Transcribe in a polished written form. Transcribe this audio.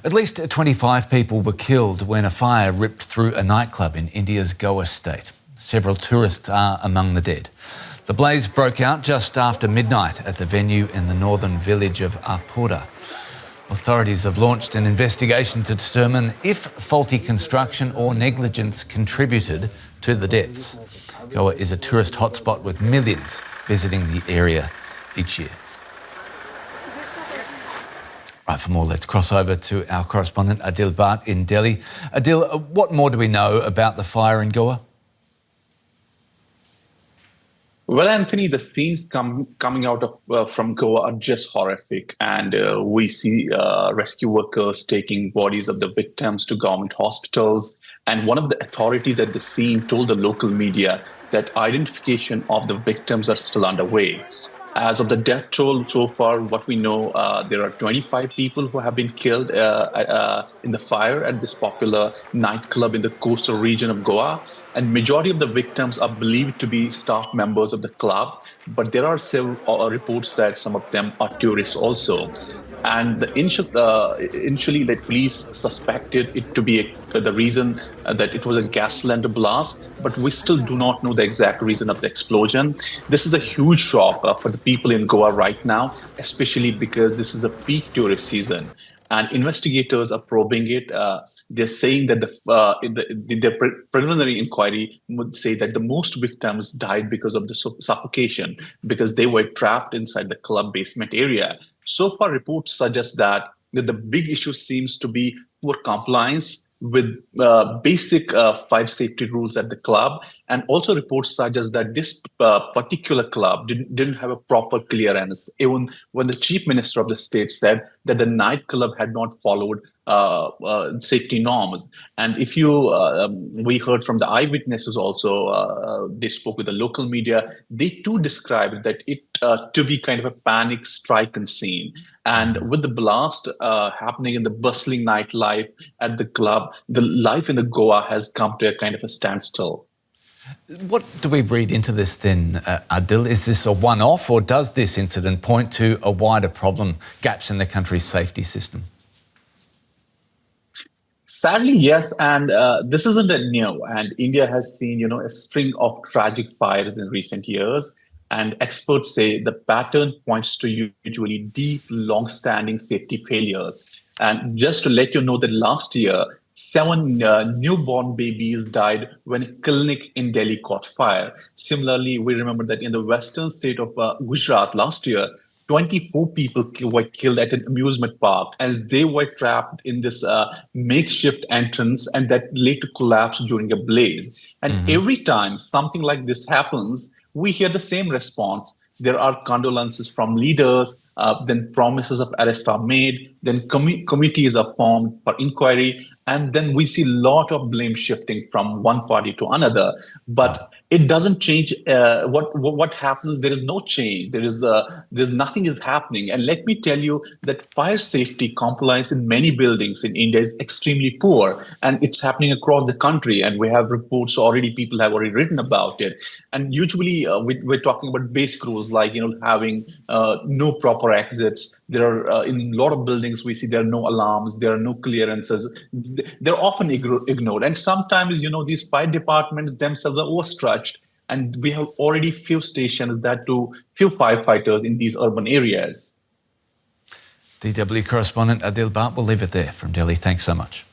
At least 25 people were killed when a fire ripped through a nightclub in India's Goa state. Several tourists are among the dead. The blaze broke out just after midnight at the venue in the northern village of Arpora. Authorities have launched an investigation to determine if faulty construction or negligence contributed to the deaths. Goa is a tourist hotspot with millions visiting the area each year. Right, for more, let's cross over to our correspondent Adil Bhatt in Delhi. Adil, what more do we know about the fire in Goa? Well, Anthony, the scenes coming out of from Goa are just horrific, and we see rescue workers taking bodies of the victims to government hospitals. And one of the authorities at the scene told the local media that identification of the victims are still underway. As of the death toll so far, what we know, there are 25 people who have been killed in the fire at this popular nightclub in the coastal region of Goa. And majority of the victims are believed to be staff members of the club, but there are several reports that some of them are tourists also. And initially, the police suspected it to be the reason that it was a gas cylinder blast, but we still do not know the exact reason of the explosion. This is a huge shock for the people in Goa right now, especially because this is a peak tourist season. And investigators are probing it. They're saying that the preliminary inquiry would say that the most victims died because of the suffocation, because they were trapped inside the club basement area. So far, reports suggest that the big issue seems to be poor compliance with basic fire safety rules at the club. And also reports suggest that this particular club didn't have a proper clearance, even when the chief minister of the state said that the nightclub had not followed safety norms. And if we heard from the eyewitnesses also, they spoke with the local media, they too described that it to be kind of a panic stricken scene. And with the blast happening in the bustling nightlife at the club, the life in the Goa has come to a kind of a standstill. What do we read into this then, Adil? Is this a one-off, or does this incident point to a wider problem, gaps in the country's safety system? Sadly, yes, and this isn't a new. And India has seen, a string of tragic fires in recent years. And experts say the pattern points to usually deep, long-standing safety failures. And just to let you know that last year, 7 newborn babies died when a clinic in Delhi caught fire. Similarly, we remember that in the western state of Gujarat last year, 24 people were killed at an amusement park as they were trapped in this makeshift entrance, and that later collapsed during a blaze. And every time something like this happens, we hear the same response. There are condolences from leaders, then promises of arrest are made, then committees are formed for inquiry, and then we see a lot of blame shifting from one party to another. But it doesn't change what happens. There is no change. There's nothing is happening. And let me tell you that fire safety compliance in many buildings in India is extremely poor, and it's happening across the country. And we have reports already. People have already written about it. And usually we're talking about basic rules like having no proper exits. There are in a lot of buildings we see there are no alarms, there are no clearances. They're often ignored, and sometimes these fire departments themselves are overstretched. And we have already few stations that do few firefighters in these urban areas. DW correspondent Adil Bhatt will leave it there from Delhi. Thanks so much.